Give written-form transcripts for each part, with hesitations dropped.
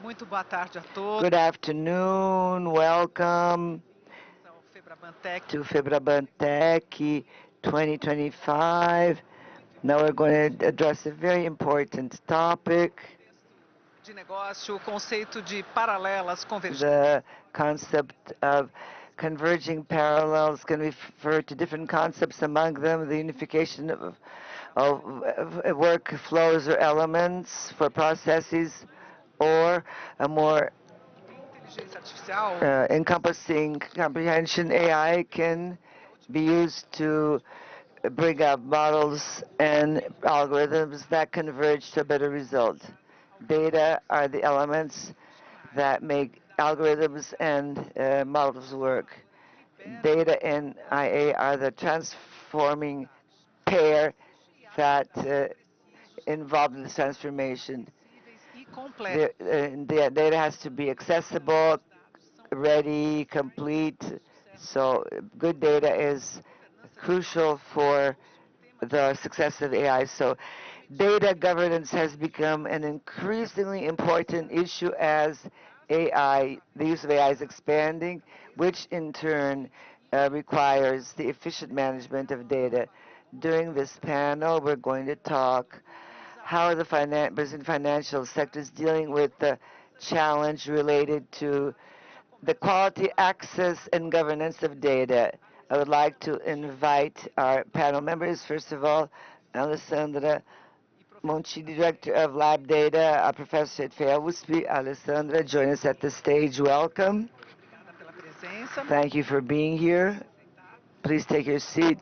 Muito boa tarde a todos. Good afternoon. Welcome Ao FEBRABAN TECH, to FEBRABAN Tech 2025. Now we're going to address a very important topic, de negócio, o conceito de paralelas convergentes. the concept of converging parallels can refer to different concepts, among them the unification of workflows or elements for processes, or a more Inteligência artificial encompassing comprehension. AI can be used to bring up models and algorithms that converge to a better result. Data are the elements that make algorithms and models work. Data and IA are the transforming pair that involved in this transformation. e completas. The data has to be accessible, ready, complete. So good data is crucial for the success of AI. So data governance has become an increasingly important issue as the use of AI is expanding, which in turn requires the efficient management of data. During this panel, we're going to talk how the Brazilian financial sector is dealing with the challenge related to the quality, access, and governance of data. I would like to invite our panel members. First of all, Alessandra Monchi, Director of Lab Data, a professor at FEA-USP. Alessandra, join us at the stage. Welcome. Obrigada pela presença. Thank you for being here. Please take your seat.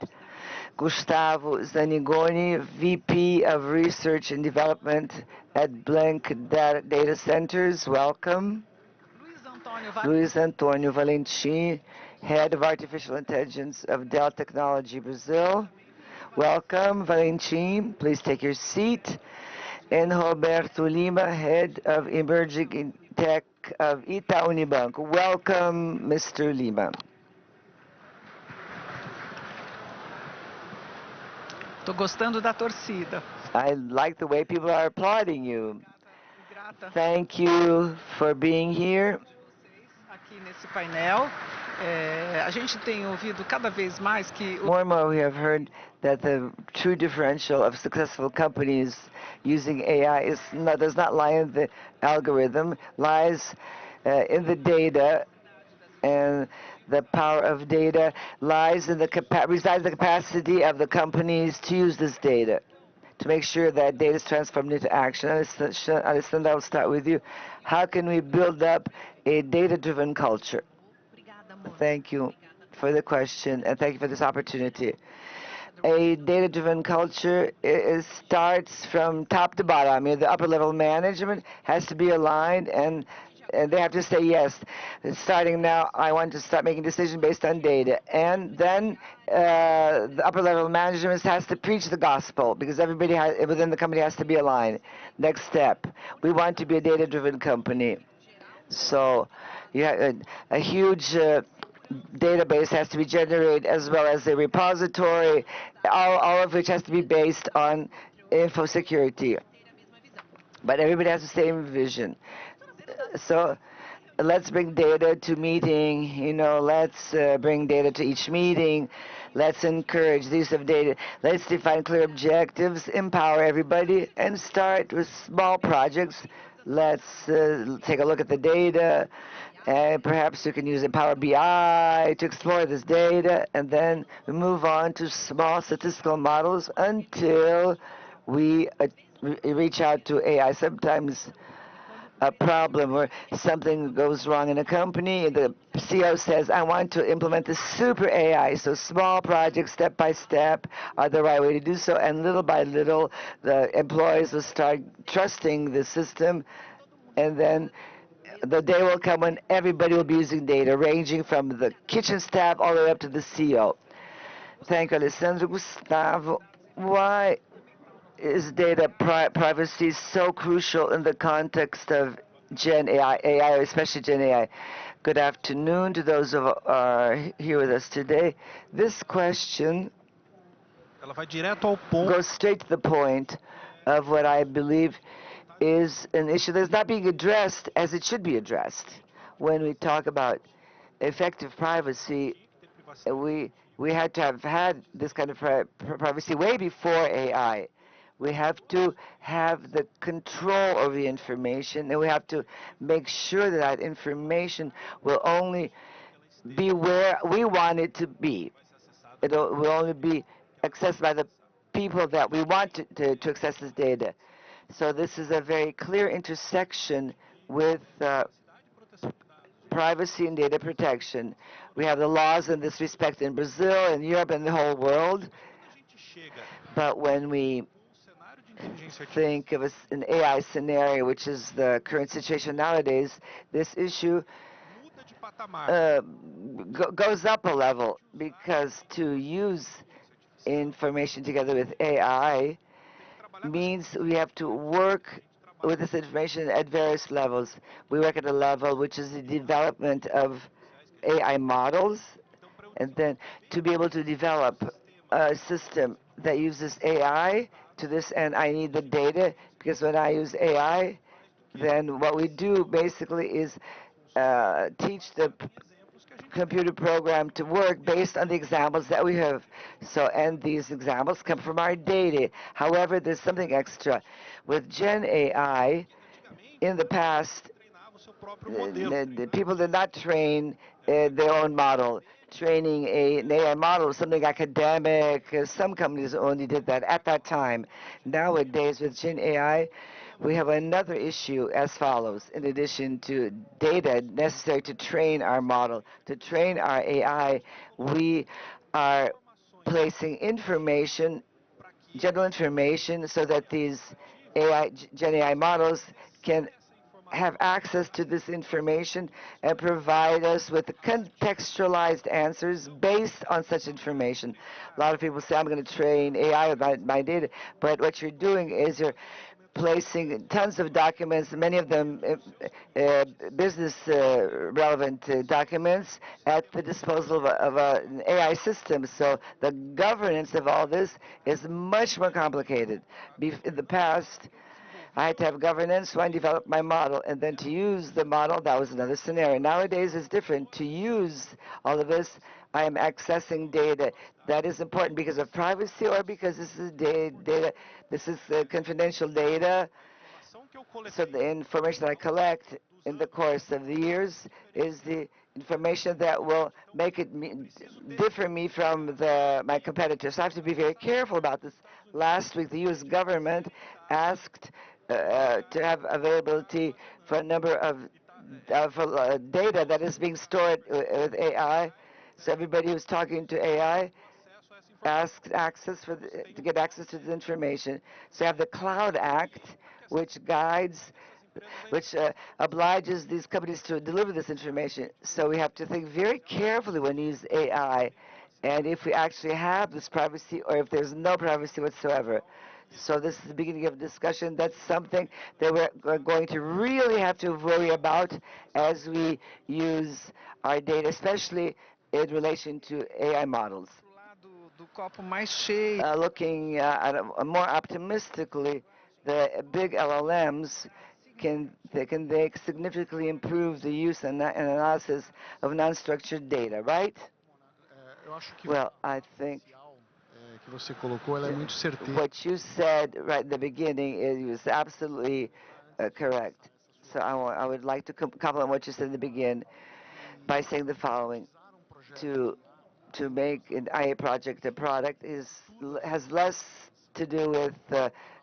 Gustavo Zanigoni, VP of Research and Development at Blank Data Centers. Welcome. Luiz Antônio Valentim, Head of Artificial Intelligence of Dell Technology Brazil. Welcome, Valentim. Please take your seat. And Roberto Lima, Head of Emerging Tech of Itaú Unibanco. Welcome, Mr. Lima. Estou gostando da torcida. I like the way people are applauding you. Grata Thank you for being here. aqui nesse painel. A gente tem ouvido cada vez mais que More and more we have heard that the true differential of successful companies using AI does not lie in the algorithm, lies in the data, and the power of data resides in the capacity of the companies to use this data to make sure that data is transformed into action. Alessandra, I'll start with you. How can we build up a data-driven culture? Thank you for the question, and thank you for this opportunity. A data-driven culture starts from top to bottom. I mean, the upper-level management has to be aligned, and they have to say yes. Starting now, I want to start making decisions based on data, and then the upper-level management has to preach the gospel because everybody within the company has to be aligned. Next step, we want to be a data-driven company. So, a huge database has to be generated, as well as a repository, all of which has to be based on info security. But everybody has the same vision. So let's bring data to meeting, let's bring data to each meeting. Let's encourage the use of data. Let's define clear objectives, empower everybody, and start with small projects. Let's take a look at the data, and perhaps you can use a Power BI to explore this data, and then we move on to small statistical models until we reach out to AI. Sometimes a problem or something goes wrong in a company, the CEO says, I want to implement the super AI. So small projects, step by step, are the right way to do so. And little by little, the employees will start trusting the system. And then the day will come when everybody will be using data, ranging from the kitchen staff all the way up to the CEO. Thank you, Alessandro. Gustavo, why is data privacy so crucial in the context of Gen AI, especially Gen AI? Good afternoon to those who are here with us today. This question Ela vai direto ao ponto. goes straight to the point of what I believe is an issue that's not being addressed as it should be addressed. When we talk about effective privacy, we had to have had this kind of privacy way before AI. We have to have the control over the information, and we have to make sure that that information will only be where we want it to be. It will only be accessed by the people that we want to access this data. So this is a very clear intersection with privacy and data protection. We have the laws in this respect in Brazil, in Europe, and the whole world. But when we think of an AI scenario, which is the current situation nowadays, this issue goes up a level, because to use information together with AI means we have to work with this information at various levels. We work at a level which is the development of AI models, and then to be able to develop a system that uses AI to this end, I need the data, because when I use AI, then what we do basically is teach the computer program to work based on the examples that we have. So, and these examples come from our data. However, there's something extra. With Gen AI, in the past, the people did not train their own model. Training an AI model is something academic. Some companies only did that at that time. Nowadays, with Gen AI, we have another issue as follows. In addition to data necessary to train our model, to train our AI, we are placing information, general information, so that these Gen AI models can have access to this information and provide us with contextualized answers based on such information. A lot of people say, I'm going to train AI about my data, but what you're doing is you're placing tons of documents, many of them business relevant documents, at the disposal of an AI system. So the governance of all this is much more complicated. In the past, I had to have governance when I developed my model, and then to use the model, that was another scenario. Nowadays, it's different. To use all of this, I am accessing data. That is important because of privacy, or because this is data, this is confidential data. So the information that I collect in the course of the years is the information that will make it differ me from my competitors. So I have to be very careful about this. Last week, the U.S. government asked to have availability for a number of data that is being stored with AI. So everybody who's talking to AI asks access to get access to the information. So you have the Cloud Act, which guides, which obliges these companies to deliver this information. So we have to think very carefully when we use AI, and if we actually have this privacy, or if there's no privacy whatsoever. So this is the beginning of a discussion. That's something that we're going to really have to worry about as we use our data, especially in relation to AI models. Looking more optimistically, the big LLMs can significantly improve the use and analysis of non-structured data, right? Well, I think what you said right in the beginning was absolutely correct. So I would like to compliment what you said in the beginning by saying the following: to make an IA project a product has less to do with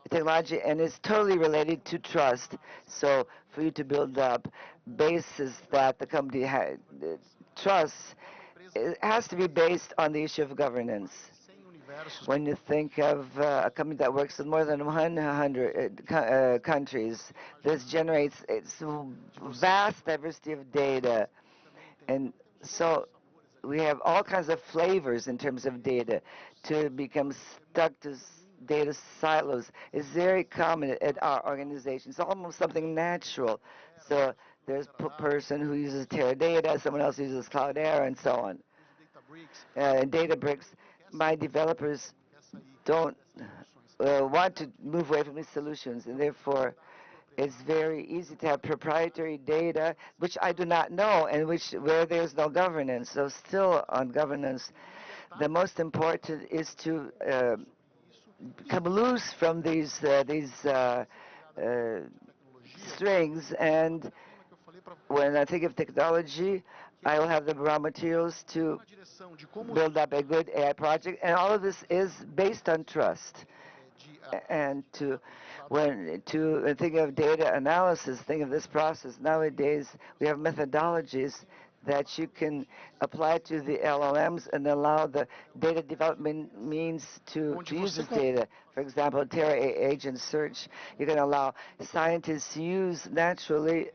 technology, and is totally related to trust. So for you to build up bases that the company trusts, it has to be based on the issue of governance. When you think of a company that works in more than 100 countries, this generates vast diversity of data. And so we have all kinds of flavors in terms of data. To become stuck to data silos is very common at our organization. It's almost something natural. So there's a person who uses Teradata, someone else uses Cloudera, and so on. Databricks, my developers don't want to move away from these solutions, and therefore It's very easy to have proprietary data, which I do not know, and where there's no governance. So still on governance, the most important is to come loose from these strings. And when I think of technology, I will have the raw materials to build up a good AI project, and all of this is based on trust. And to think of data analysis, think of this process. Nowadays, we have methodologies that you can apply to the LLMs and allow the data development means to use this data. For example, Terra agent search, you can allow scientists to use naturally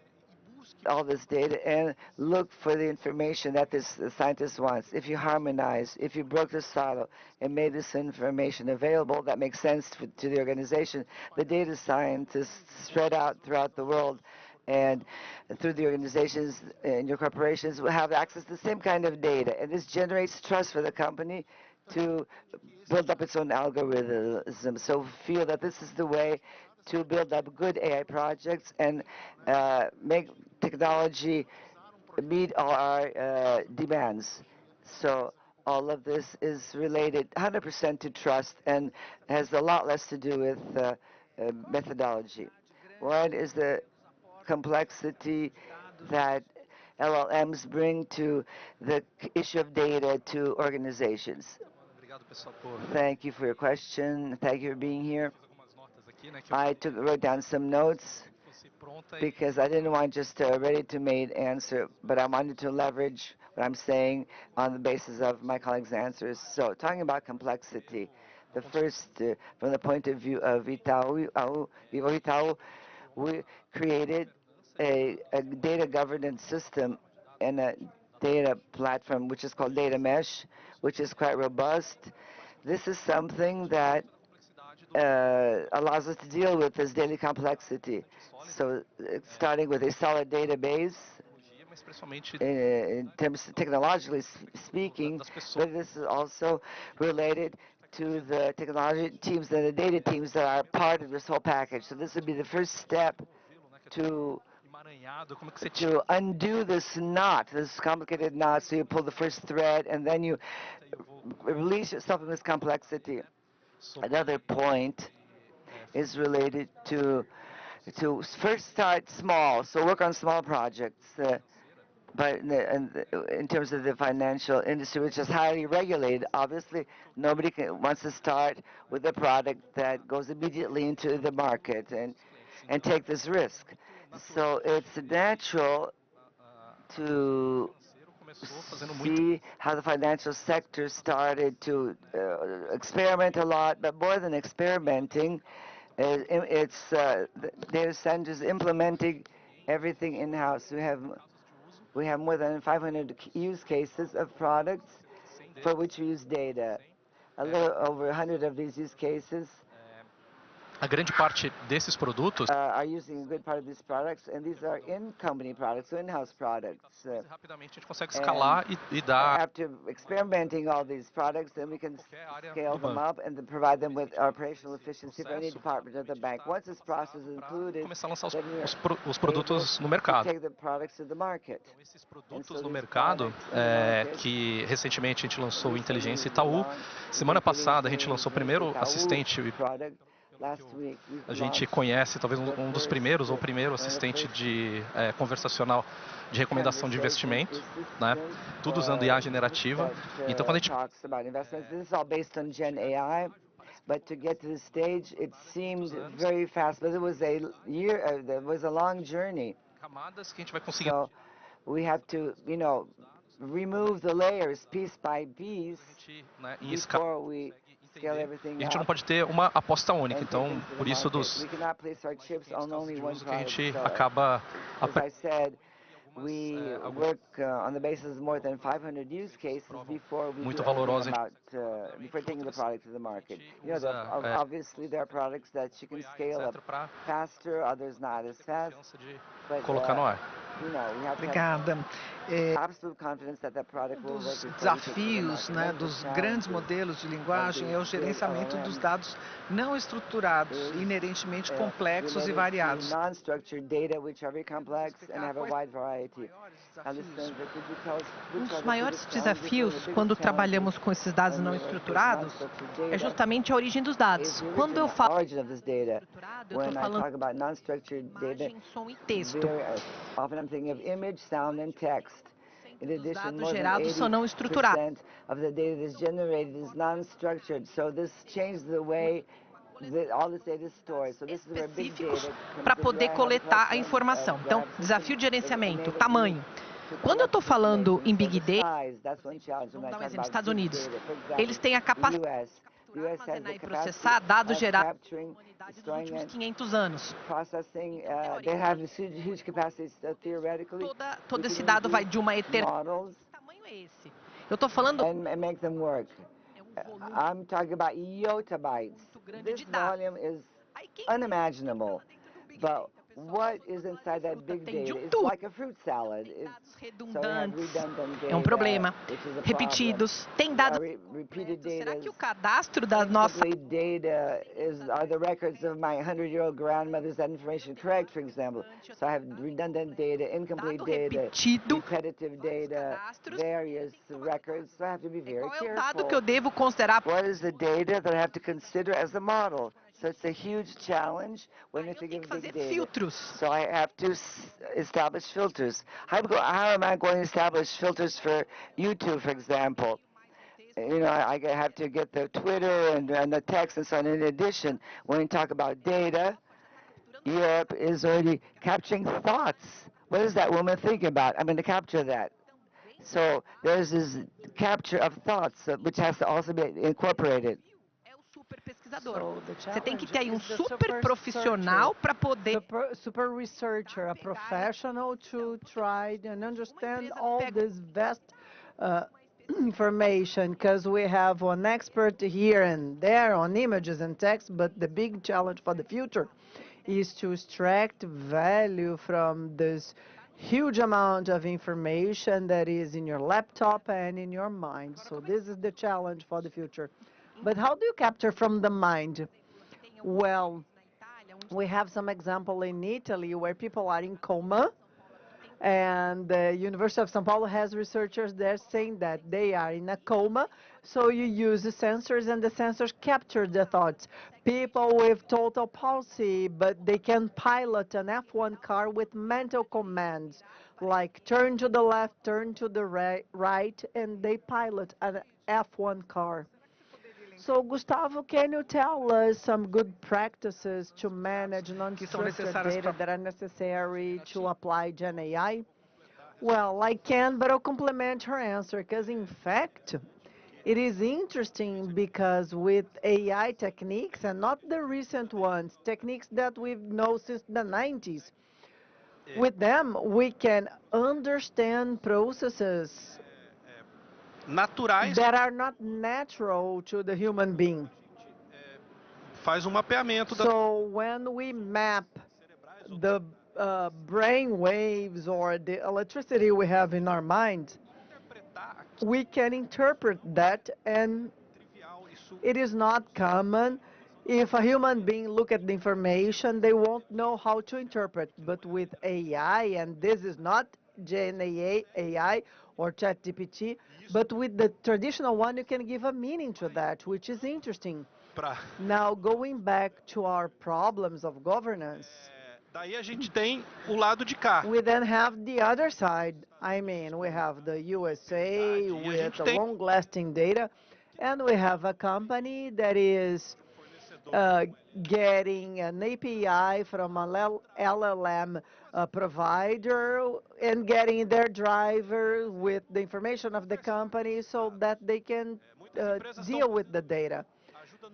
all this data and look for the information that this scientist wants. If you harmonize, if you broke the silo and made this information available, that makes sense to the organization. The data scientists spread out throughout the world and through the organizations and your corporations will have access to the same kind of data. And this generates trust for the company to build up its own algorithm. So feel that this is the way to build up good AI projects and make technology meet all our demands. So all of this is related 100% to trust and has a lot less to do with methodology. One is the complexity that LLMs bring to the issue of data to organizations. Thank you for your question. Thank you for being here. I wrote down some notes because I didn't want just a ready-to-made answer, but I wanted to leverage what I'm saying on the basis of my colleagues' answers. So talking about complexity, the first, from the point of view of Itaú, we created a data governance system and a data platform which is called Data Mesh, which is quite robust. This is something that allows us to deal with this daily complexity. So starting with a solid database, in terms of technologically speaking, but this is also related to the technology teams and the data teams that are part of this whole package. So this would be the first step to undo this knot, this complicated knot. So you pull the first thread and then you release yourself from this complexity. Another point is related to first start small, so work on small projects. But in terms of the financial industry, which is highly regulated, obviously nobody wants to start with a product that goes immediately into the market and take this risk. So it's natural to see how the financial sector started to experiment a lot, but more than experimenting, it's the data centers implementing everything in-house. We have more than 500 use cases of products for which we use data. A little over 100 of these use cases A grande parte desses produtos are using a good part of these products, and these are in-company products, so in-house products. rapidamente a gente consegue escalar e dar After experimenting all these products, then we can scale them up and then provide them with operational efficiency for any department of the bank. Once this process is included, começar a lançar then we are os produtos no able to mercado. take the products to the market. Então, esses produtos no mercado, que recentemente a gente lançou o Inteligência Itaú. Semana passada a gente lançou o primeiro assistente. A gente conhece talvez um dos primeiros ou o primeiro assistente de conversacional de recomendação de investimento, né? Tudo usando IA generativa. Então quando a gente But to get to this stage, it seemed very fast, but it was a long journey. Camadas que a gente vai conseguir. So we have to, remove the layers piece by piece before we scale everything up. E a gente não pode ter uma aposta única, então por isso dos we cannot place our chips on only one que a gente product. acaba As I said, we work on the basis of more than 500 use cases before we muito do valorosa. before taking the product to the market. Obviously there are products that you can scale up faster, others not as fast. But, colocar no ar. we have to Obrigada. dos desafios, né, dos grandes modelos de linguagem é o gerenciamento dos dados não estruturados, inerentemente complexos e variados. Um dos maiores desafios quando trabalhamos com esses dados não estruturados é justamente a origem dos dados. Quando eu falo estruturado, eu estou falando de imagem, som e texto. Os dados gerados são não estruturados. Específicos para poder coletar a informação. Então, desafio de gerenciamento, tamanho. Quando eu estou falando em Big Data, vamos dar um exemplo, Estados Unidos, eles têm a capacidade de armazenar e processar dados gerados por humanidade nos últimos 500 anos. Todo esse dado vai de uma eternidade. Que tamanho é esse? Eu estou falando é um volume muito grande de dados. Aí quem unimaginable. What is inside that big data is like a fruit salad. Dados redundantes é um problema. Repetidos. Tem dados repetidos. Será que o cadastro da nossa data are the records of my 100-year-old grandmother? Is that information correct, for example? So I have redundant data, incomplete data, repetitive data, various records. So I have to be very careful. Qual é o dado que eu devo considerar? What is the data that I have to consider as the model? So it's a huge challenge when you think of big data. Filtros. So I have to establish filters. How am I going to establish filters for YouTube, for example? You know, I have to get the Twitter and the text and so on. In addition, when we talk about data, Europe is already capturing thoughts. What is that woman thinking about? I'm going to capture that. So there's this capture of thoughts, which has to also be incorporated. Super pesquisador. Você tem que ter aí super profissional para poder super researcher, a professional to try and understand all this vast information, because we have one expert here and there on images and text, but the big challenge for the future is to extract value from this huge amount of information that is in your laptop and in your mind. So this is the challenge for the future. But how do you capture from the mind? Well, we have some example in Italy where people are in coma, and the University of São Paulo has researchers there saying that they are in a coma, so you use the sensors, and the sensors capture the thoughts. People with total palsy, but they can pilot an F1 car with mental commands, like turn to the left, turn to the right, and they pilot an F1 car. So, Gustavo, can you tell us some good practices to manage non-structured data that are necessary to apply Gen AI? Well, I can, but I'll complement her answer, because in fact, it is interesting because with AI techniques, and not the recent ones, techniques that we've known since the 90s, with them, we can understand processes naturais that are not natural to the human being. Faz mapeamento da... So when we map the brain waves or the electricity we have in our mind, we can interpret that, and it is not common. If a human being look at the information, they won't know how to interpret. But with AI, and this is not Gen AI or ChatGPT, but with the traditional one, you can give a meaning to that, which is interesting. Now, going back to our problems of governance, daí a gente tem o lado de cá. We then have the other side. I mean, we have the USA with the long-lasting data, and we have a company that is getting an API from an LLM provider and getting their driver with the information of the company so that they can deal with the data.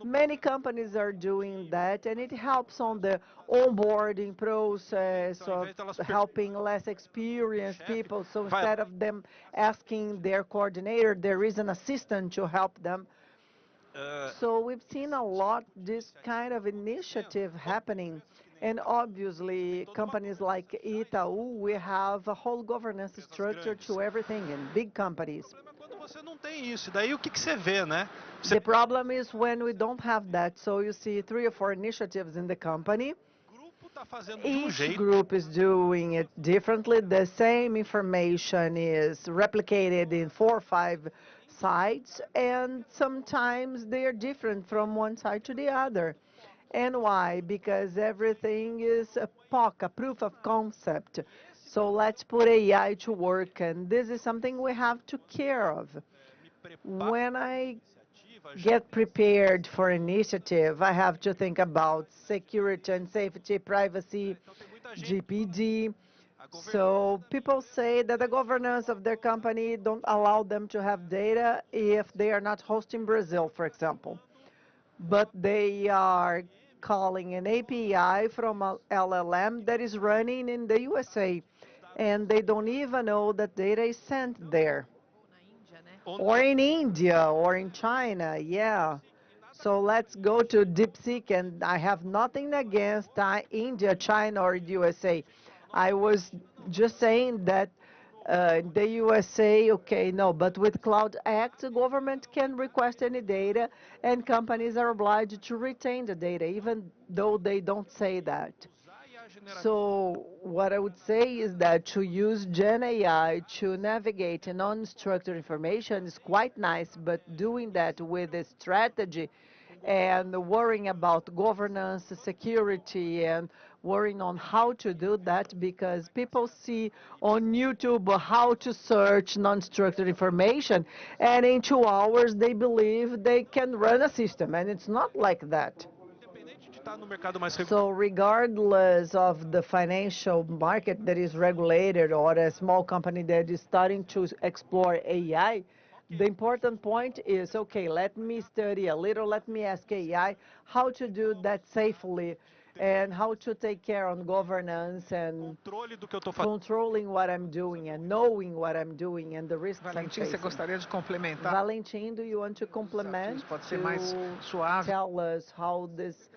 Many companies are doing that, and it helps on the onboarding process of helping less experienced people. So instead of them asking their coordinator, there is an assistant to help them. So we've seen a lot this kind of initiative happening. And obviously, companies like Itaú, we have a whole governance structure to everything in big companies. Quando você não tem isso, daí o que você vê, né? The problem is when we don't have that. So you see 3 or 4 initiatives in the company. O grupo está fazendo de Each jeito. group is doing it differently. The same information is replicated in 4 or 5 sites, and sometimes they are different from one side to the other. And why? Because everything is a POC, a proof of concept. So let's put AI to work, and this is something we have to care of. When I get prepared for initiative, I have to think about security and safety, privacy, GPD. So people say that the governance of their company don't allow them to have data if they are not hosting Brazil, for example. But they are calling an API from a LLM that is running in the USA, and they don't even know that data is sent there. Or in India, or in China, yeah. So let's go to DeepSeek, and I have nothing against India, China, or USA. I was just saying that the USA, okay, no, but with Cloud Act, the government can request any data, and companies are obliged to retain the data, even though they don't say that. So what I would say is that to use Gen AI to navigate non-structured information is quite nice, but doing that with a strategy and worrying about governance, security, and worrying on how to do that, because people see on YouTube how to search non-structured information, and in 2 hours they believe they can run a system, and it's not like that. So regardless of the financial market that is regulated or a small company that is starting to explore AI, the important point is, okay, let me study a little, let me ask AI how to do that safely and how to take care on governance and controlling what I'm doing and knowing what I'm doing and the risks I'm Valentim, você facing. gostaria de complementar? Valentim, do you want to complement Pode ser mais to suave? tell us how this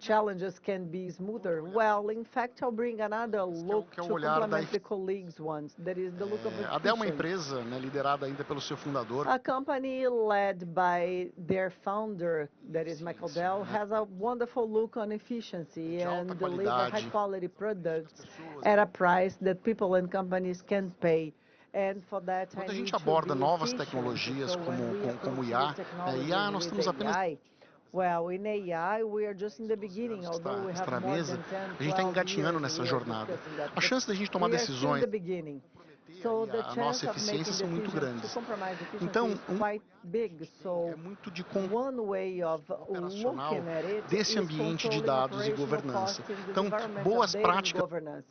challenges can be smoother? Well, in fact, I'll bring another look to complement the colleagues' ones. That is the look of A Dell é uma efficiency. empresa, né, liderada ainda pelo seu fundador. A company led by their founder, that is Michael Dell, has a wonderful look on efficiency and deliver high-quality products at a price that people and companies can pay. And for that, Quando a I need gente to aborda be novas efficient. tecnologias So when we como approach IA, the technologies IA nós with estamos apenas AI, well, in AI, we are just in the beginning, although we have na more mesa, than 10, a gente está 12 engatinhando years nessa we are jornada. discussing that. A chance da gente tomar We are still in decisões the beginning. So the a chance nossa of eficiência making são muito decisions to grandes. compromise efficiency Então, is quite big. So muito de one way of operacional looking at it desse is ambiente de controlling dados e operational governança. costs in the Então, development boas of data and práticas. governance.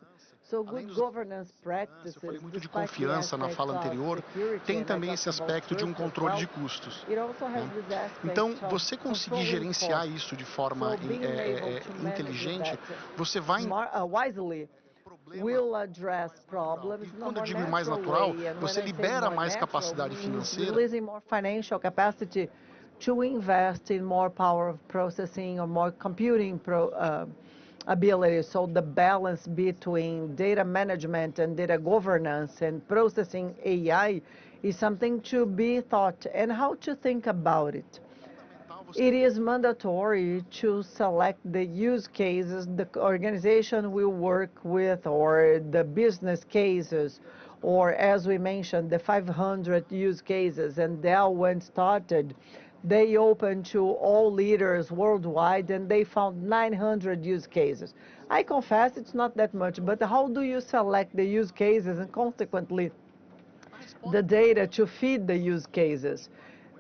So Além good dos governance eu practices, falei muito de despite the confiança na aspects fala of anterior, security, tem and I também talked esse about aspecto de trust as controle de well, custos. it also has Né? this aspect Então, of você conseguir controlling gerenciar costs. isso de forma So being able to manage inteligente, that você vai wisely will address problems in a quando eu more digo mais natural natural, way. And when você I say libera more mais natural, capacidade means financeira releasing more financial capacity to invest in more power of processing or more computing ability. So the balance between data management and data governance and processing AI is something to be thought and how to think about it. It is mandatory to select the use cases the organization will work with, or the business cases, or as we mentioned, the 500 use cases. And Dell, when started, they opened to all leaders worldwide, and they found 900 use cases. I confess it's not that much, but how do you select the use cases and consequently the data to feed the use cases?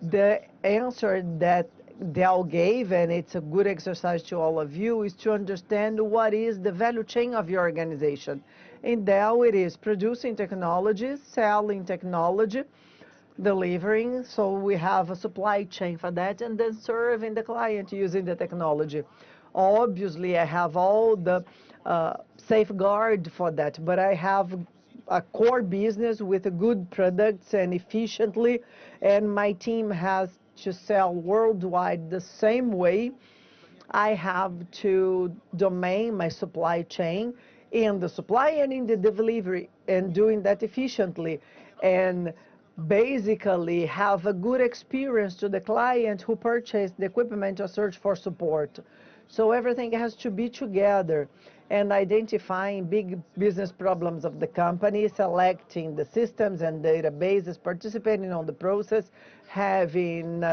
The answer that Dell gave, and it's a good exercise to all of you, is to understand what is the value chain of your organization. In Dell, it is producing technology, selling technology, delivering, so we have a supply chain for that, and then serving the client using the technology. Obviously, I have all the safeguard for that, but I have a core business with good products and efficiently, and my team has to sell worldwide the same way. I have to domain my supply chain in the supply and in the delivery, and doing that efficiently, and basically have a good experience to the client who purchased the equipment or search for support. So everything has to be together, and identifying big business problems of the company, selecting the systems and databases, participating on the process, having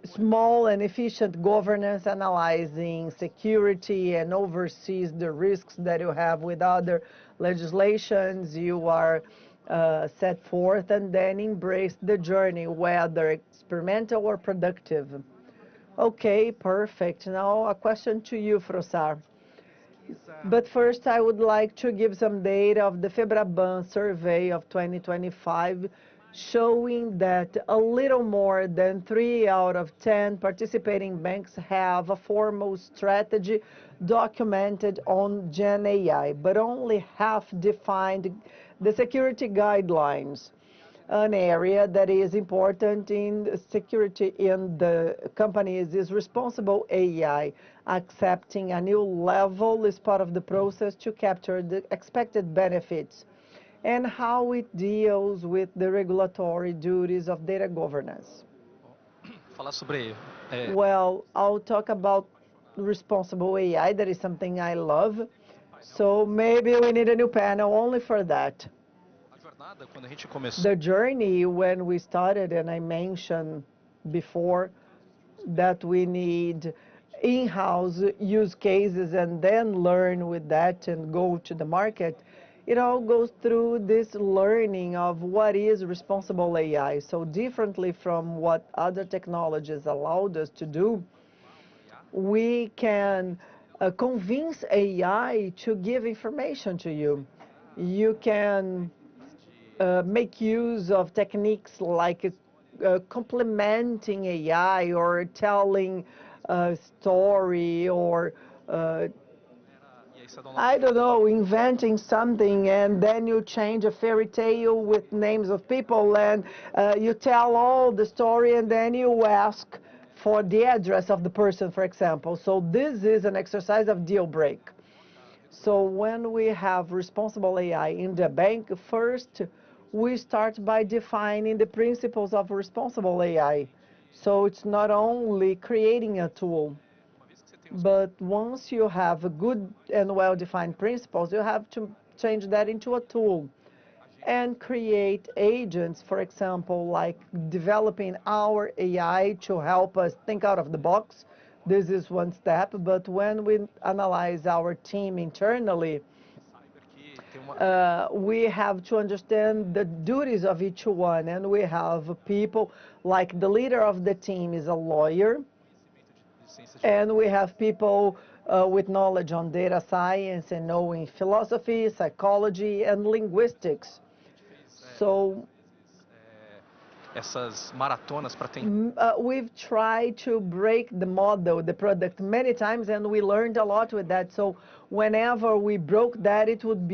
small and efficient governance, analyzing security, and oversees the risks that you have with other legislations you are set forth, and then embrace the journey, whether experimental or productive. Okay, perfect. Now a question to you, Frossar. But first, I would like to give some data of the FEBRABAN survey of 2025, showing that a little more than 3 out of 10 participating banks have a formal strategy documented on Gen AI, but only half defined the security guidelines, an area that is important in security in the companies is responsible AI. Accepting a new level is part of the process to capture the expected benefits, and how it deals with the regulatory duties of data governance. Falar sobre Well, I'll talk about responsible AI. That is something I love. So maybe we need a new panel only for that. quando a gente começou. The journey when we started, and I mentioned before that we need in-house use cases and then learn with that and go to the market, it all goes through this learning of what is responsible AI. So differently from what other technologies allowed us to do, we can convince AI to give information to you. You can make use of techniques like complementing AI or telling a story or I don't know, inventing something, and then you change a fairy tale with names of people, and you tell all the story, and then you ask for the address of the person, for example. So this is an exercise of deal break. So when we have responsible AI in the bank, first we start by defining the principles of responsible AI. So it's not only creating a tool, but once you have a good and well-defined principles, you have to change that into a tool and create agents, for example, like developing our AI to help us think out of the box. This is one step, but when we analyze our team internally, we have to understand the duties of each one, and we have people like the leader of the team is a lawyer, and we have people with knowledge on data science and knowing philosophy, psychology, and linguistics. So essas maratonas para we've tried to break the model, the product many times, and we learned a lot with that. So whenever we broke that, it would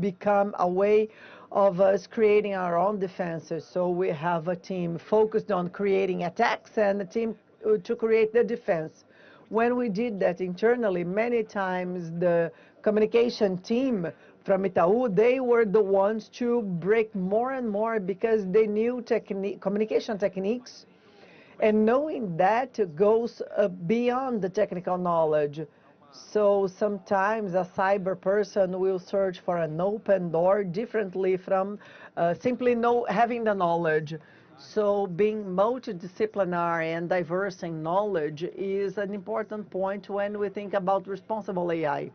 become a way of us creating our own defenses. So we have a team focused on creating attacks and a team to create the defense. When we did that internally, many times the communication team from Itaú, they were the ones to break more and more because they knew communication techniques, and knowing that goes beyond the technical knowledge. So sometimes a cyber person will search for an open door differently from simply having the knowledge. So being multidisciplinary and diverse in knowledge is an important point when we think about responsible AI.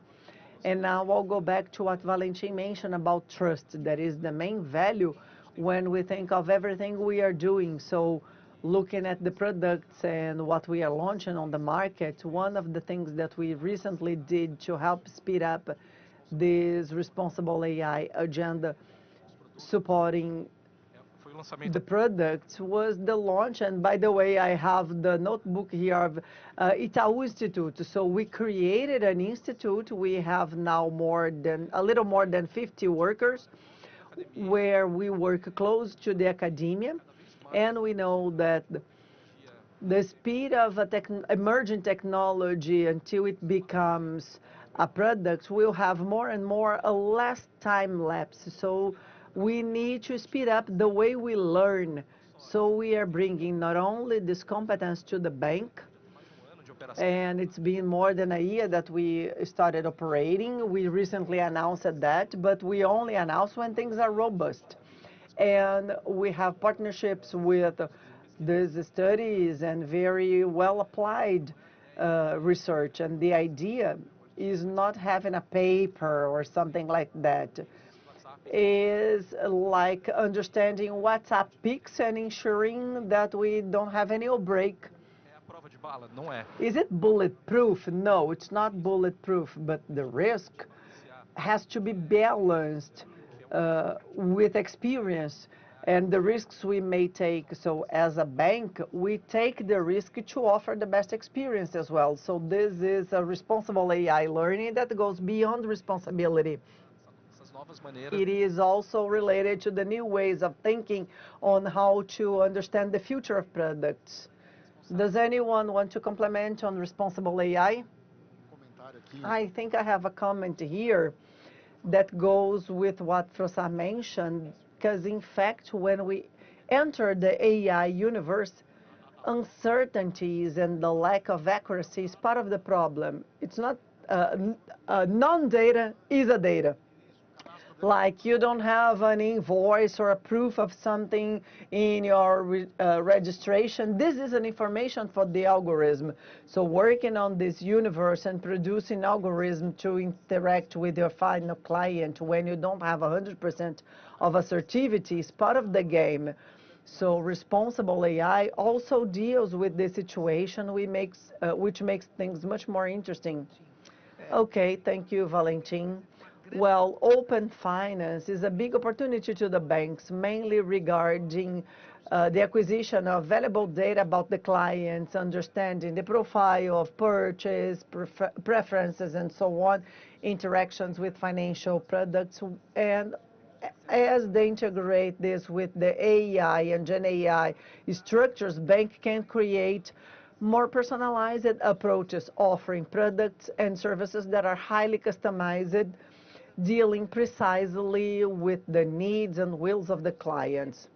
And now I'll go back to what Valentin mentioned about trust. That is the main value when we think of everything we are doing. So looking at the products and what we are launching on the market, one of the things that we recently did to help speed up this responsible AI agenda supporting the products was the launch. And by the way, I have the notebook here of Itaú Institute. So we created an institute. We have now a little more than 50 workers where we work close to the academia. And we know that the speed of a emerging technology until it becomes a product will have more and more a less time lapse. So we need to speed up the way we learn. So we are bringing not only this competence to the bank, and it's been more than a year that we started operating. We recently announced that, but we only announce when things are robust. And we have partnerships with these studies and very well applied research. And the idea is not having a paper or something like that. Is like understanding WhatsApp peaks and ensuring that we don't have any break. Is it bulletproof? No, it's not bulletproof, but the risk has to be balanced with experience and the risks we may take. So as a bank, we take the risk to offer the best experience as well. So this is a responsible AI learning that goes beyond responsibility. It is also related to the new ways of thinking on how to understand the future of products. Does anyone want to comment on responsible AI? I think I have a comment here that goes with what Frossard mentioned, because in fact, when we enter the AI universe, uncertainties and the lack of accuracy is part of the problem. It's not non-data is a data. Like you don't have an invoice or a proof of something in your registration. This is an information for the algorithm. So working on this universe and producing algorithm to interact with your final client when you don't have 100% of assertivity is part of the game. So responsible AI also deals with this situation, which makes things much more interesting. Okay, thank you, Valentin. Well, open finance is a big opportunity to the banks, mainly regarding the acquisition of valuable data about the clients, understanding the profile of purchase, preferences, and so on, interactions with financial products. And as they integrate this with the AI and Gen AI structures, bank can create more personalized approaches, offering products and services that are highly customized, dealing precisely with the needs and wills of the clients.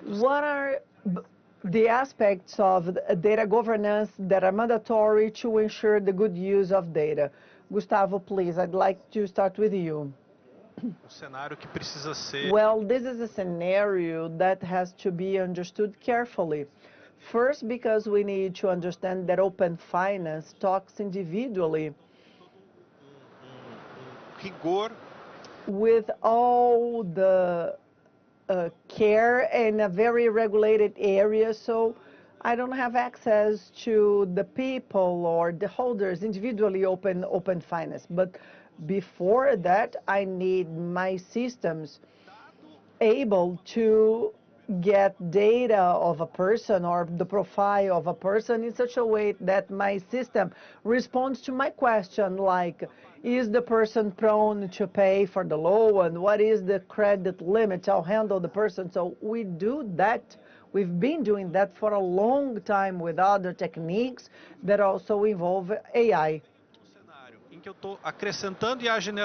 What are the aspects of data governance that are mandatory to ensure the good use of data? Gustavo, please, I'd like to start with you. Well, this is a scenario that has to be understood carefully. First, because we need to understand that open finance talks individually with all the care in a very regulated area, so I don't have access to the people or the holders individually open finance. But before that, I need my systems able to get data of a person or the profile of a person in such a way that my system responds to my question, like, is the person prone to pay for the loan? What is the credit limit? I'll handle the person. So we do that. We've been doing that for a long time with other techniques that also involve AI.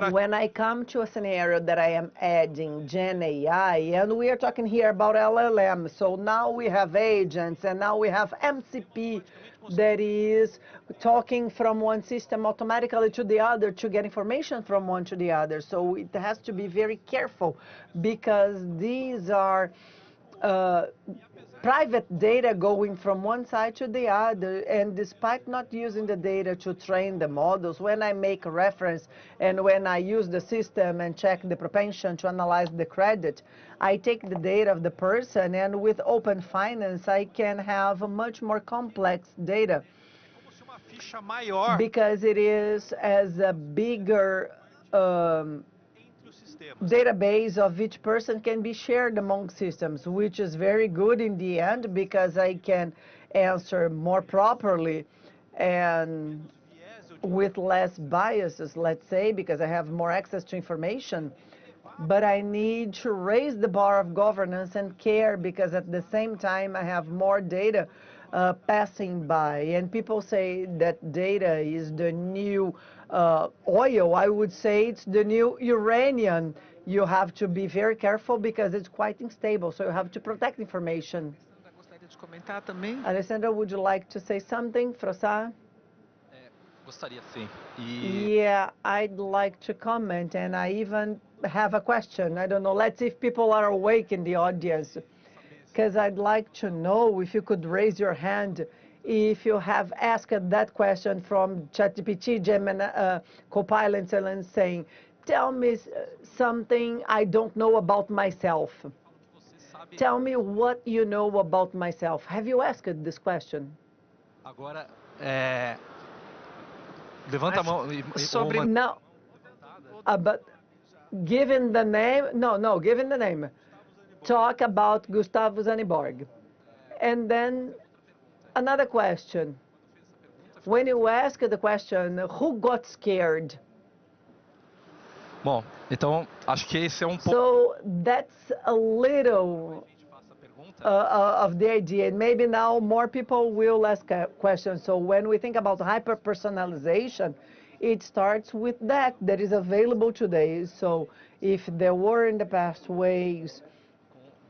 When I come to a scenario that I am adding Gen AI, and we are talking here about LLMs, so now we have agents, and now we have MCP that is talking from one system automatically to the other to get information from one to the other. So it has to be very careful because these are private data going from one side to the other, and despite not using the data to train the models, when I make a reference and when I use the system and check the propensity to analyze the credit, I take the data of the person, and with open finance, I can have a much more complex data because it is as a bigger database of each person can be shared among systems, which is very good in the end because I can answer more properly and with less biases, let's say, because I have more access to information. But I need to raise the bar of governance and care because at the same time I have more data passing by. And people say that data is the new oil. I would say it's the new uranium. You have to be very careful because it's quite unstable, so you have to protect information. Gostaria de comentar também? Alessandra, would you like to say something, Frossard? Gostaria sim. Yeah, I'd like to comment, and I even have a question. I don't know, let's see if people are awake in the audience, because I'd like to know if you could raise your hand if you have asked that question from ChatGPT, Gemini, Copilot, and saying, tell me something I don't know about myself. Tell me what you know about myself. Have you asked this question? Agora, levanta a mão. Sobre no, but given the name, no, given the name, talk about Gustavo Zaniborg. And then another question. When you ask the question, who got scared? Bom, então acho que esse é pouco. So that's a little of the idea. And maybe now more people will ask questions. So when we think about hyper-personalization, it starts with that is available today. So if there were in the past ways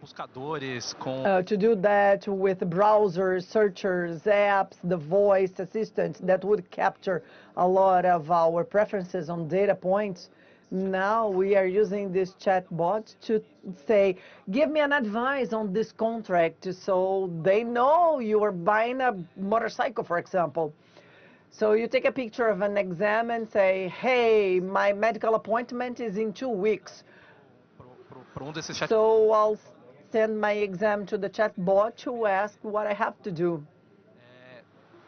to do that with browsers, searchers, apps, the voice assistants that would capture a lot of our preferences on data points, now we are using this chatbot to say, give me an advice on this contract, so they know you are buying a motorcycle, for example. So you take a picture of an exam and say, hey, my medical appointment is in 2 weeks. So I'll send my exam to the chatbot to ask what I have to do.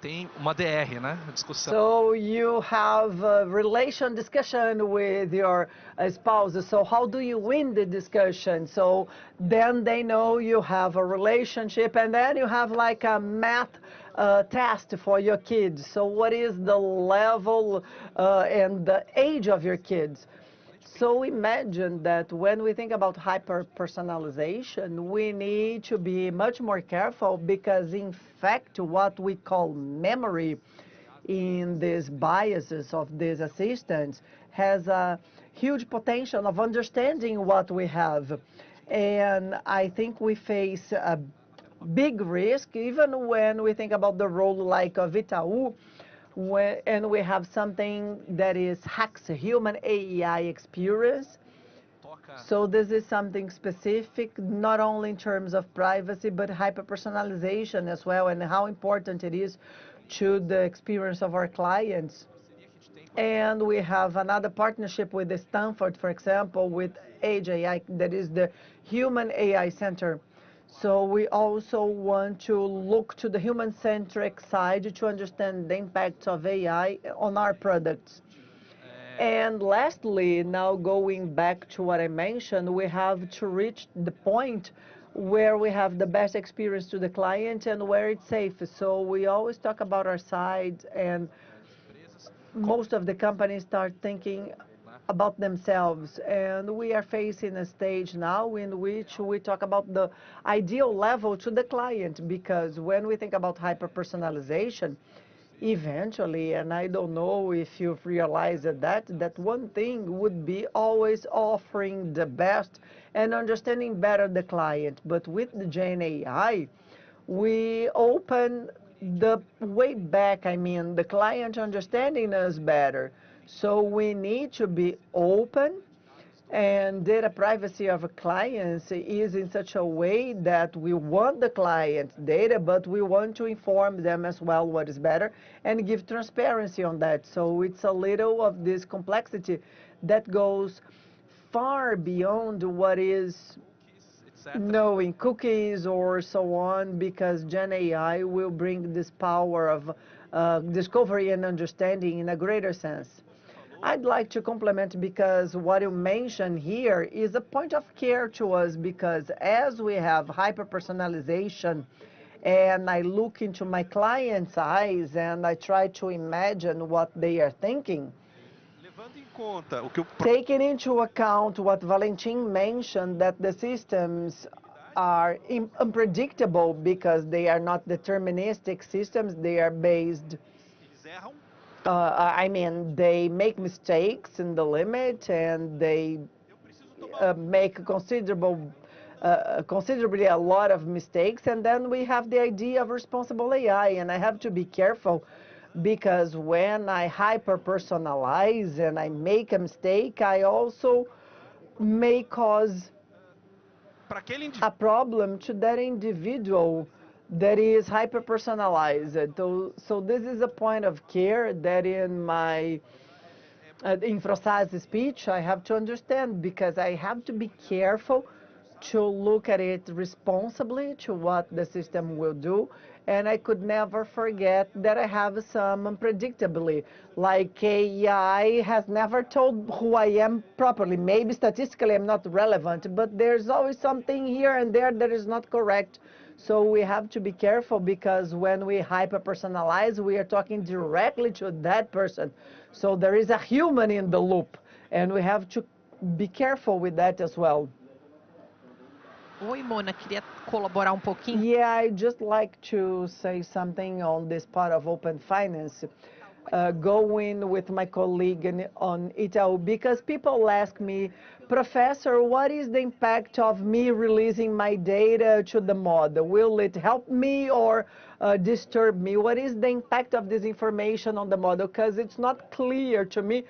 Tem uma DR, né? Discussão. So you have a relation discussion with your spouse. So how do you win the discussion? So then they know you have a relationship, and then you have like a math test for your kids. So what is the level and the age of your kids? So imagine that when we think about hyper-personalization, we need to be much more careful because, in fact, what we call memory in these biases of these assistants has a huge potential of understanding what we have. And I think we face a big risk, even when we think about the role like of Itaú, and we have something that is HAX, Human AI Experience. So this is something specific, not only in terms of privacy, but hyper-personalization as well, and how important it is to the experience of our clients. And we have another partnership with Stanford, for example, with Age AI, that is the Human AI Center. So we also want to look to the human-centric side to understand the impacts of AI on our products. And lastly, now going back to what I mentioned, we have to reach the point where we have the best experience to the client and where it's safe. So we always talk about our side, and most of the companies start thinking about themselves, and we are facing a stage now in which we talk about the ideal level to the client, because when we think about hyper-personalization, eventually, and I don't know if you've realized that one thing would be always offering the best and understanding better the client. But with the Gen AI, we open the way back, the client understanding us better. So we need to be open, and data privacy of clients is in such a way that we want the client's data, but we want to inform them as well what is better and give transparency on that. So it's a little of this complexity that goes far beyond what is knowing cookies or so on, because Gen AI will bring this power of discovery and understanding in a greater sense. I'd like to complement, because what you mentioned here is a point of care to us, because as we have hyper-personalization and I look into my client's eyes and I try to imagine what they are thinking, taking into account what Valentin mentioned, that the systems are unpredictable because they are not deterministic systems. They are based, I mean, they make mistakes in the limit, and they make considerably a lot of mistakes. And then we have the idea of responsible AI, and I have to be careful because when I hyper-personalize and I make a mistake, I also may cause a problem to that individual that is hyper-personalized. So this is a point of care that in my in Frostad's speech I have to understand, because I have to be careful to look at it responsibly to what the system will do. And I could never forget that I have some unpredictability. Like AI has never told who I am properly. Maybe statistically I'm not relevant, but there's always something here and there that is not correct. So we have to be careful, because when we hyper-personalize, we are talking directly to that person. So there is a human in the loop, and we have to be careful with that as well. Oi, Mona, queria colaborar pouquinho. Yeah, I'd just like to say something on this part of open finance. Going with my colleague on Itaú, because people ask me, Professor, what is the impact of me releasing my data to the model? Will it help me or disturb me? What is the impact of this information on the model? Because it's not clear to me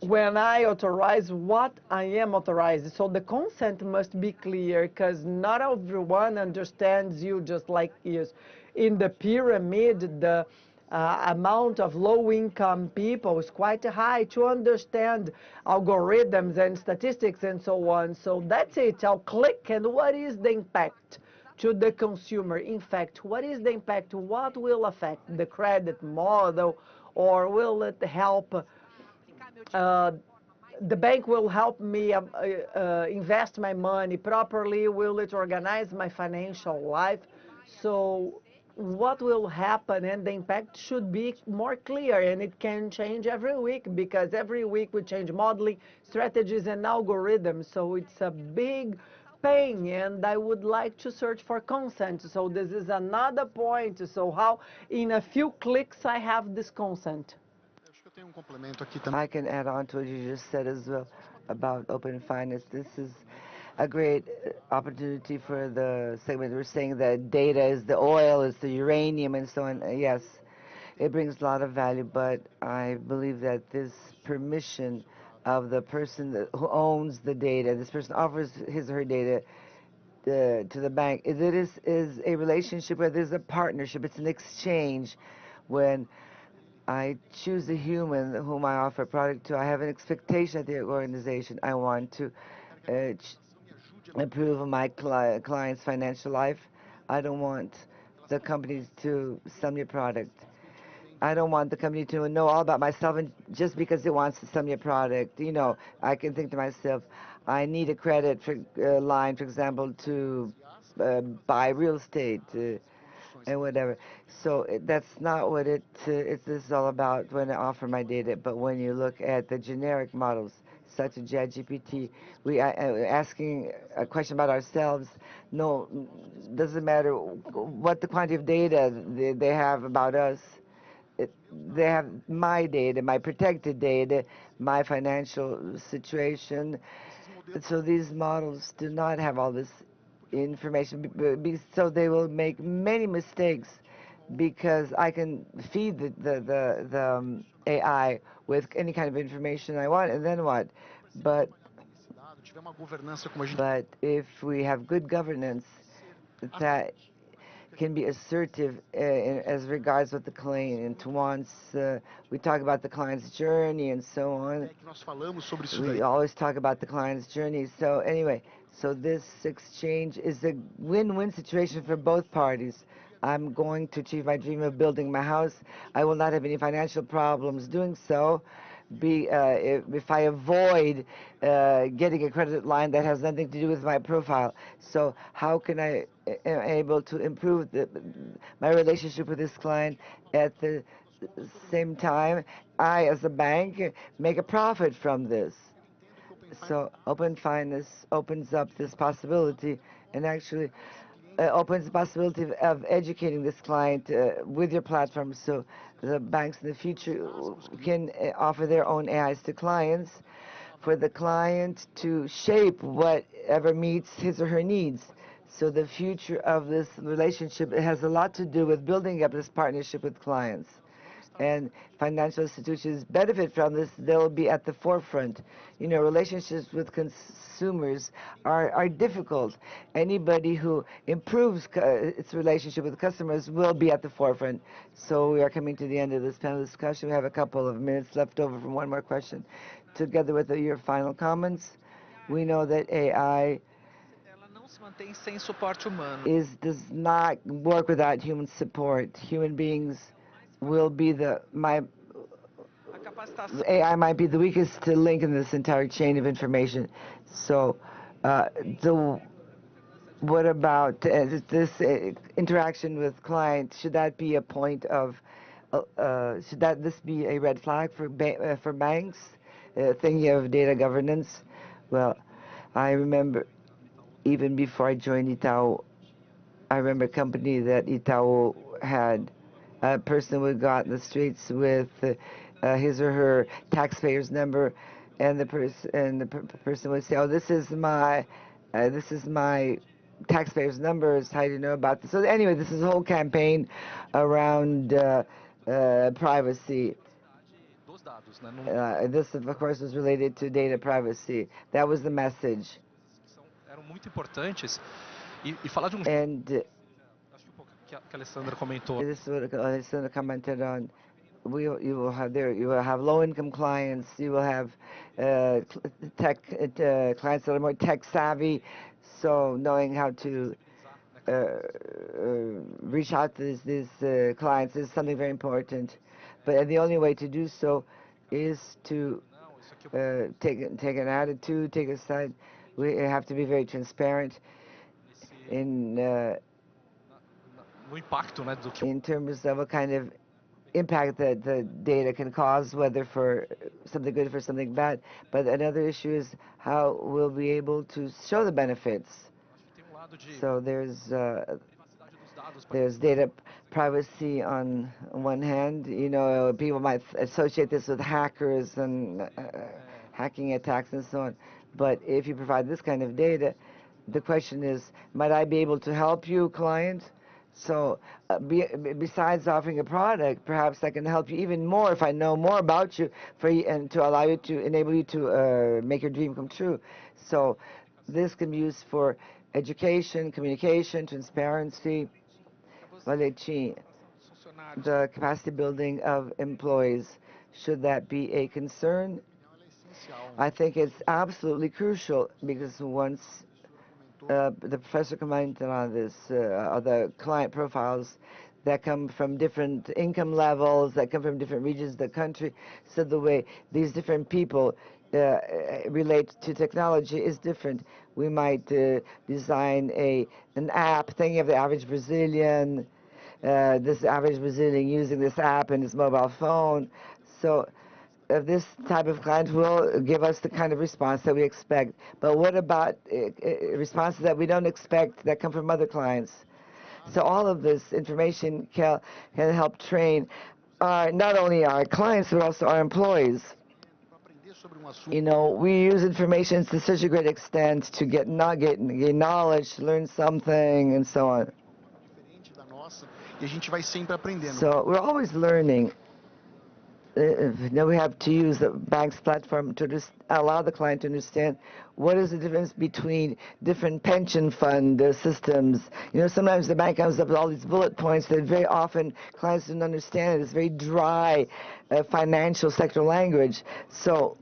when I authorize what I am authorizing. So the consent must be clear, because not everyone understands you just like is. In the pyramid, the amount of low-income people is quite high to understand algorithms and statistics and so on. So that's it. I'll click, and what is the impact to the consumer? In fact, what is the impact? What will affect the credit model, or will it help the bank will help me invest my money properly? Will it organize my financial life? So what will happen, and the impact should be more clear, and it can change every week, because every week we change modeling strategies and algorithms. So it's a big pain, and I would like to search for consent. So this is another point. So how in a few clicks I have this consent. I can add on to what you just said as well about open finance. This is a great opportunity for the segment. We're saying that data is the oil, it's the uranium, and so on. Yes, it brings a lot of value, but I believe that this permission of the person who owns the data, this person offers his or her data to the bank, it is a relationship where there's a partnership. It's an exchange. When I choose a human whom I offer a product to, I have an expectation of the organization. I want to improve my client's financial life. I don't want the companies to sell me a product. I don't want the company to know all about myself, and just because it wants to sell me a product. You know, I can think to myself, I need a credit line, for example, to buy real estate. And whatever. So that's not what this is all about when I offer my data. But when you look at the generic models, such as ChatGPT, we are asking a question about ourselves. No, doesn't matter what the quantity of data they have about us. They have my data, my protected data, my financial situation. So these models do not have all this information, so they will make many mistakes, because I can feed the AI with any kind of information I want, and then what? But if we have good governance, that can be assertive as regards what the client wants. We talk about the client's journey and so on. We always talk about the client's journey. So anyway, so this exchange is a win-win situation for both parties. I'm going to achieve my dream of building my house. I will not have any financial problems doing so. If I avoid getting a credit line that has nothing to do with my profile. So how can I am able to improve my relationship with this client? At the same time, I, as a bank, make a profit from this. So open finance opens up this possibility and actually opens the possibility of educating this client with your platform, so the banks in the future can offer their own AIs to clients for the client to shape whatever meets his or her needs. So the future of this relationship, it has a lot to do with building up this partnership with clients. And financial institutions benefit from this. They'll be at the forefront. You know, relationships with consumers are difficult. Anybody who improves its relationship with customers will be at the forefront. So we are coming to the end of this panel discussion. We have a couple of minutes left over from one more question. Together with your final comments, we know that AI does not work without human support. Human beings will be AI might be the weakest link in this entire chain of information. So, what about this interaction with clients? Should that be a point of? This be a red flag for banks? Thinking of data governance. Well, I remember even before I joined Itaú, I remember a company that Itaú had. A person would go out in the streets with his or her taxpayer's number, and the person would say, "Oh, this is my taxpayer's numbers. How do you know about this?" So anyway, this is a whole campaign around privacy. This, of course, was related to data privacy. That was the message. And this is what Alessandra commented on. You will have low-income clients. You will have tech clients that are more tech savvy. So knowing how to reach out to these clients is something very important. But the only way to do so is to take an attitude, take a side. We have to be very transparent in terms of what kind of impact that the data can cause, whether for something good or for something bad. But another issue is how we'll be able to show the benefits. So there's data privacy on one hand. You know, people might associate this with hackers and hacking attacks and so on. But if you provide this kind of data, the question is, might I be able to help you, client? So besides offering a product, perhaps I can help you even more if I know more about you, and to allow you to enable you to make your dream come true. So this can be used for education, communication, transparency, the capacity building of employees. Should that be a concern? I think it's absolutely crucial, because once the professor commented on this, the client profiles that come from different income levels, that come from different regions of the country, so the way these different people relate to technology is different. We might design an app thinking of the average Brazilian, this average Brazilian using this app in his mobile phone. So this type of client will give us the kind of response that we expect. But what about responses that we don't expect that come from other clients? So all of this information can help train not only our clients, but also our employees. You know, we use information to such a great extent to gain knowledge, to learn something, and so on. So we're always learning. Now we have to use the bank's platform to just allow the client to understand what is the difference between different pension fund systems. You know, sometimes the bank comes up with all these bullet points that very often clients don't understand. It's very dry financial sector language. So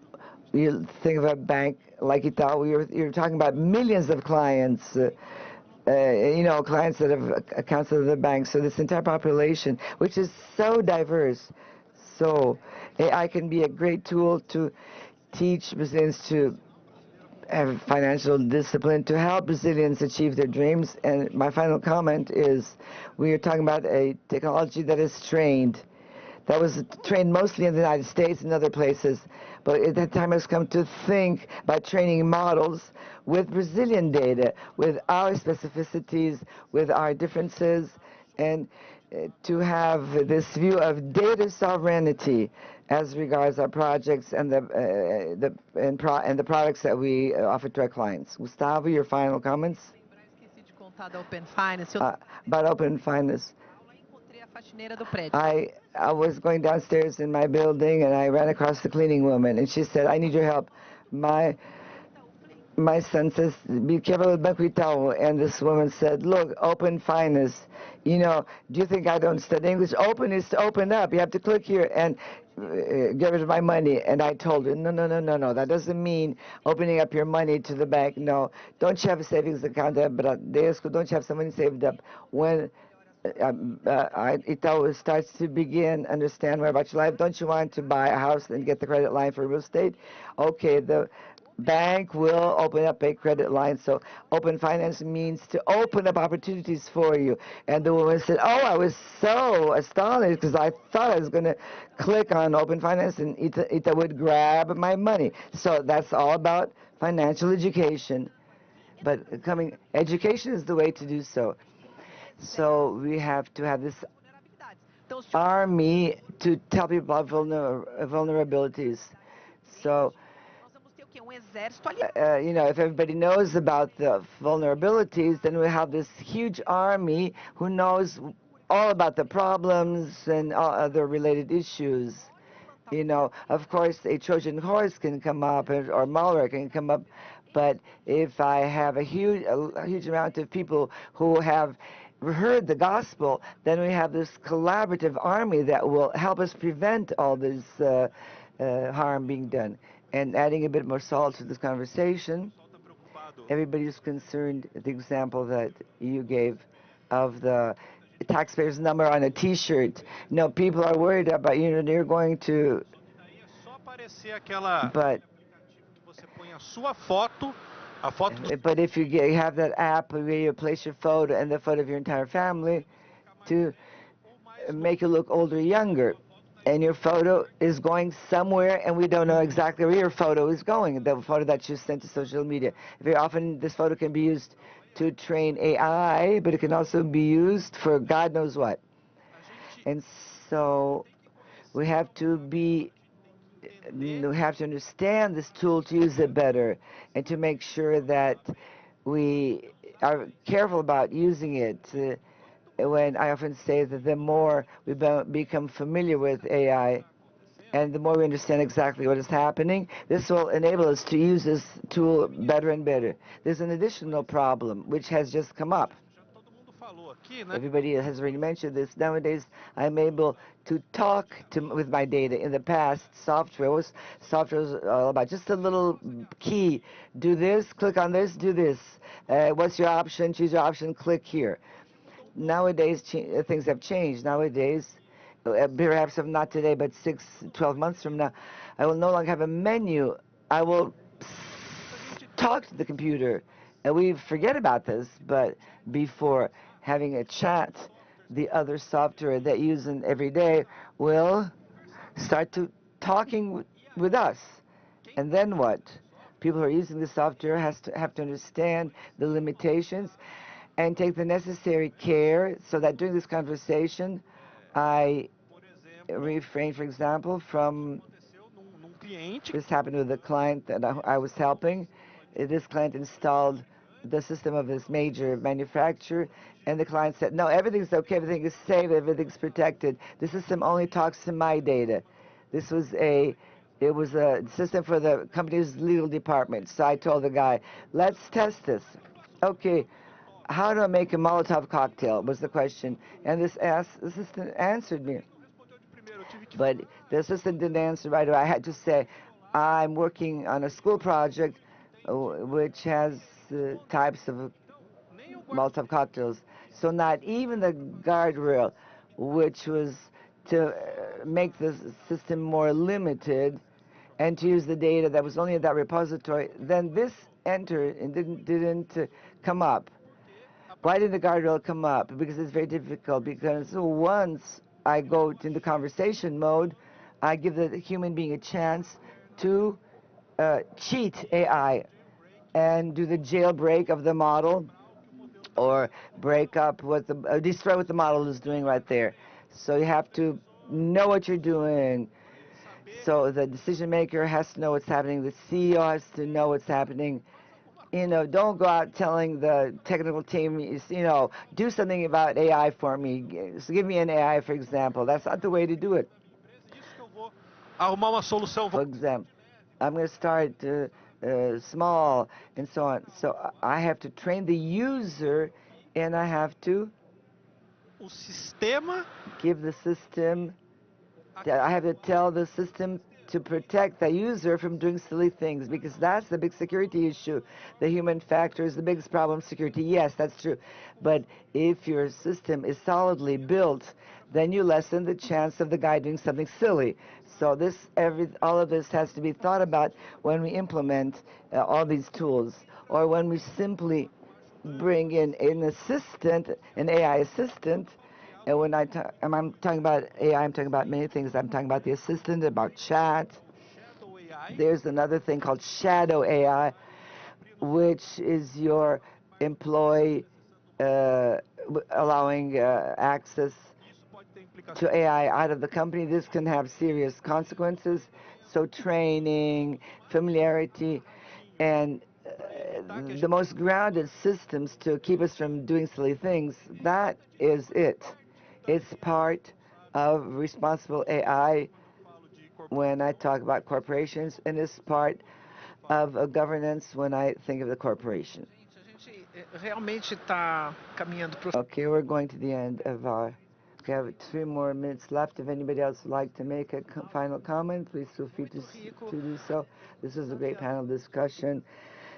you think of a bank like Itaú, you're talking about millions of clients. You know, clients that have accounts with the bank. So this entire population, which is so diverse. So AI can be a great tool to teach Brazilians to have financial discipline, to help Brazilians achieve their dreams. And my final comment is, we are talking about a technology that is trained that was trained mostly in the United States and other places. But at that time has come to think about training models with Brazilian data, with our specificities, with our differences, and to have this view of data sovereignty as regards our projects and the products that we offer to our clients. Gustavo, your final comments? Esqueci de contar da Open Finance. About Open Finance. Encontrei a faxineira do prédio. I was going downstairs in my building and I ran across the cleaning woman and she said, I need your help. My son says, be careful with Banco Itaú. And this woman said, look, Open Finance. You know, do you think I don't study English? Open is to open up. You have to click here and get rid of my money. And I told her, no. That doesn't mean opening up your money to the bank. No. Don't you have a savings account there? But don't you have some money saved up? When Itaú starts to begin understand more about your life, don't you want to buy a house and get the credit line for real estate? Okay, the bank will open up a credit line. So Open Finance means to open up opportunities for you. And the woman said, oh, I was so astonished because I thought I was going to click on Open Finance and Ita would grab my money. So that's all about financial education. But education is the way to do so. So we have to have this army to tell people about vulnerabilities. So you know, if everybody knows about the vulnerabilities, then we have this huge army who knows all about the problems and all other related issues. You know, of course, a Trojan horse can come up or malware can come up, but if I have a huge amount of people who have heard the gospel, then we have this collaborative army that will help us prevent all this harm being done. And adding a bit more salt to this conversation, everybody's concerned, the example that you gave of the taxpayer's number on a T-shirt. No, people are worried about, you know, they're going to, but if you have that app where you place your photo and the photo of your entire family to make you look older or younger, and your photo is going somewhere and we don't know exactly where your photo is going, the photo that you sent to social media. Very often this photo can be used to train AI, but it can also be used for God knows what. And so we have to understand this tool to use it better and to make sure that we are careful about using it. When I often say that the more we become familiar with AI and the more we understand exactly what is happening, this will enable us to use this tool better and better. There's an additional problem which has just come up. Everybody has already mentioned this. Nowadays, I'm able to talk with my data. In the past, software was all about just a little key. Do this, click on this, do this. What's your option? Choose your option, click here. Nowadays, things have changed. Nowadays, perhaps not today, but 12 months from now, I will no longer have a menu. I will talk to the computer. And we forget about this, but before having a chat, the other software that you use every day will start talking with us. And then what? People who are using the software have to understand the limitations and take the necessary care so that during this conversation, I refrain, for example, from, this happened with a client that I was helping. This client installed the system of this major manufacturer, and the client said, no, everything's okay, everything is safe, everything's protected. The system only talks to my data. It was a system for the company's legal department. So I told the guy, let's test this. Okay, how do I make a Molotov cocktail was the question. And this assistant answered me. But the assistant didn't answer right away. I had to say, I'm working on a school project which has types of Molotov cocktails. So not even the guardrail, which was to make the system more limited and to use the data that was only in that repository, then this entered and didn't come up. Why did the guardrail come up? Because it's very difficult, because once I go into conversation mode, I give the human being a chance to cheat AI and do the jailbreak of the model or break up what the destroy what the model is doing right there. So you have to know what you're doing. So the decision maker has to know what's happening. The CEO has to know what's happening. Don't go out telling the technical team, do something about AI for me. So give me an AI, for example. That's not the way to do it. Arrumar uma solução. For example, I'm going to start small and so on. So I have to train the user, and I have to give the system. I have to tell the system to protect the user from doing silly things, because that's the big security issue. The human factor is the biggest problem. Security, yes, that's true. But if your system is solidly built, then you lessen the chance of the guy doing something silly. So all of this has to be thought about when we implement all these tools, or when we simply bring in an assistant, an AI assistant. And when I'm talking about AI, I'm talking about many things. I'm talking about the assistant, about chat. There's another thing called shadow AI, which is your employee allowing access to AI out of the company. This can have serious consequences. So training, familiarity, and the most grounded systems to keep us from doing silly things, that is it. It's part of responsible AI when I talk about corporations, and it's part of a governance when I think of the corporation. Okay, we're going to the end of our... We have 3 more minutes left. If anybody else would like to make a final comment, please feel free to do so. This was a great panel discussion.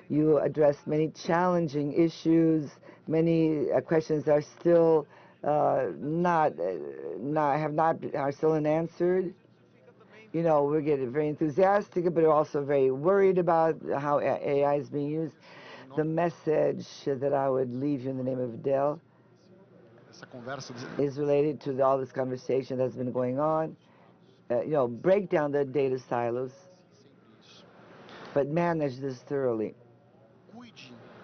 You addressed many challenging issues. Many questions are still are still unanswered. We get very enthusiastic, but we're also very worried about how AI is being used. The message that I would leave you in the name of Dell is related to all this conversation that's been going on. Break down the data silos, but manage this thoroughly.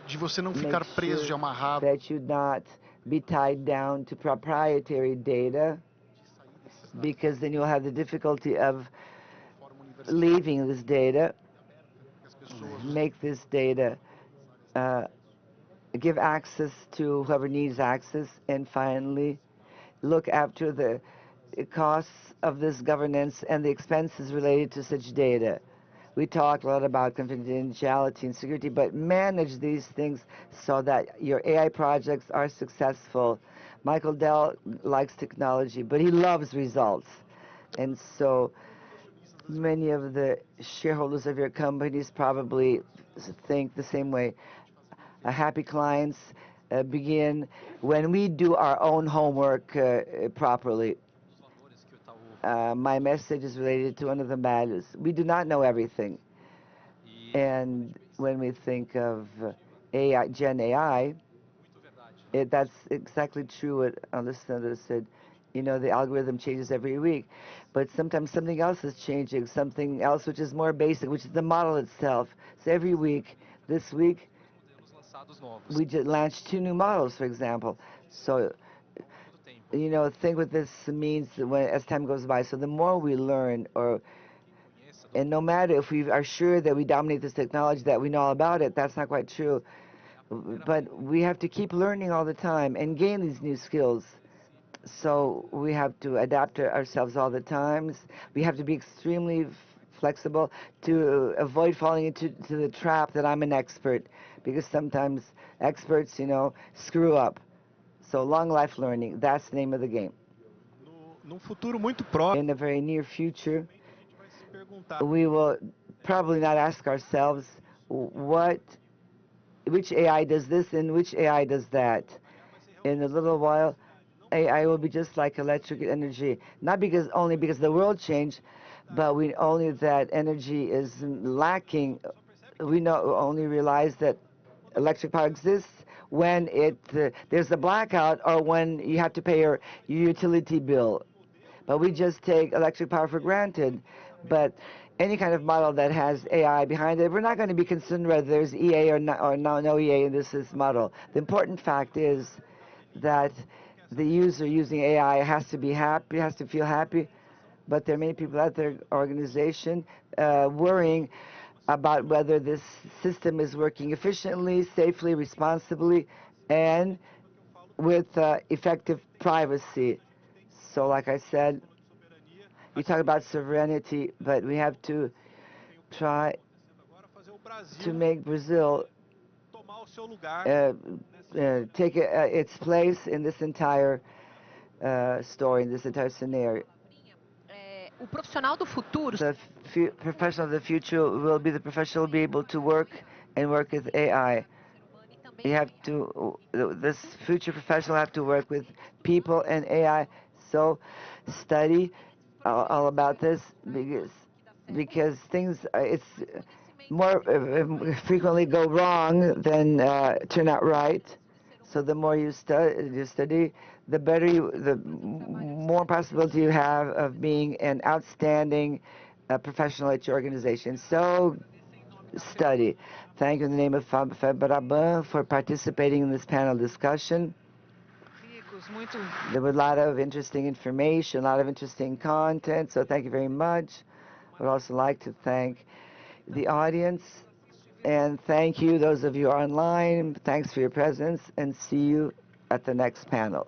De você não ficar preso, de amarrado. That you not be tied down to proprietary data, because then you'll have the difficulty of leaving this data. Make this data give access to whoever needs access, and finally look after the costs of this governance and the expenses related to such data. We talked a lot about confidentiality and security, but manage these things so that your AI projects are successful. Michael Dell likes technology, but he loves results. And so many of the shareholders of your companies probably think the same way. Happy clients begin when we do our own homework properly. My message is related to one of the values. We do not know everything. And when we think of AI, Gen AI, that's exactly true what Alessandro said. The algorithm changes every week. But sometimes something else is changing, something else which is more basic, which is the model itself. So every week, this week, we just launched 2 new models, for example. So, think what this means as time goes by. So the more we learn, and no matter if we are sure that we dominate this technology, that we know all about it, that's not quite true. But we have to keep learning all the time and gain these new skills. So we have to adapt ourselves all the time. We have to be extremely flexible to avoid falling into the trap that I'm an expert, because sometimes experts, screw up. So long life learning, that's the name of the game. In a very near future, we will probably not ask ourselves which AI does this and which AI does that. In a little while, AI will be just like electric energy, not only because the world changed, but we only that energy is lacking. We only realize that electric power exists when there's a blackout, or when you have to pay your utility bill. but we just take electric power for granted. But any kind of model that has AI behind it, we're not going to be concerned whether there's EA or no EA in this model. The important fact is that the user using AI has to be happy, has to feel happy, but there are many people at their organization worrying about whether this system is working efficiently, safely, responsibly, and with effective privacy. So like I said, you talk about sovereignty, but we have to try to make Brazil take its place in this entire story, in this entire scenario. O profissional do futuro. The professional of the future will be the professional who will be able to work and work with AI. You have to, this future professional have to work with people and AI. So study all about this because things it's more frequently go wrong than turn out right. So the more you study, the better the more possibility you have of being an outstanding professional at your organization. So study. Thank you in the name of FEBRABAN for participating in this panel discussion. There was a lot of interesting information, a lot of interesting content, so thank you very much. I would also like to thank the audience, and thank you, those of you online. Thanks for your presence, and see you at the next panel.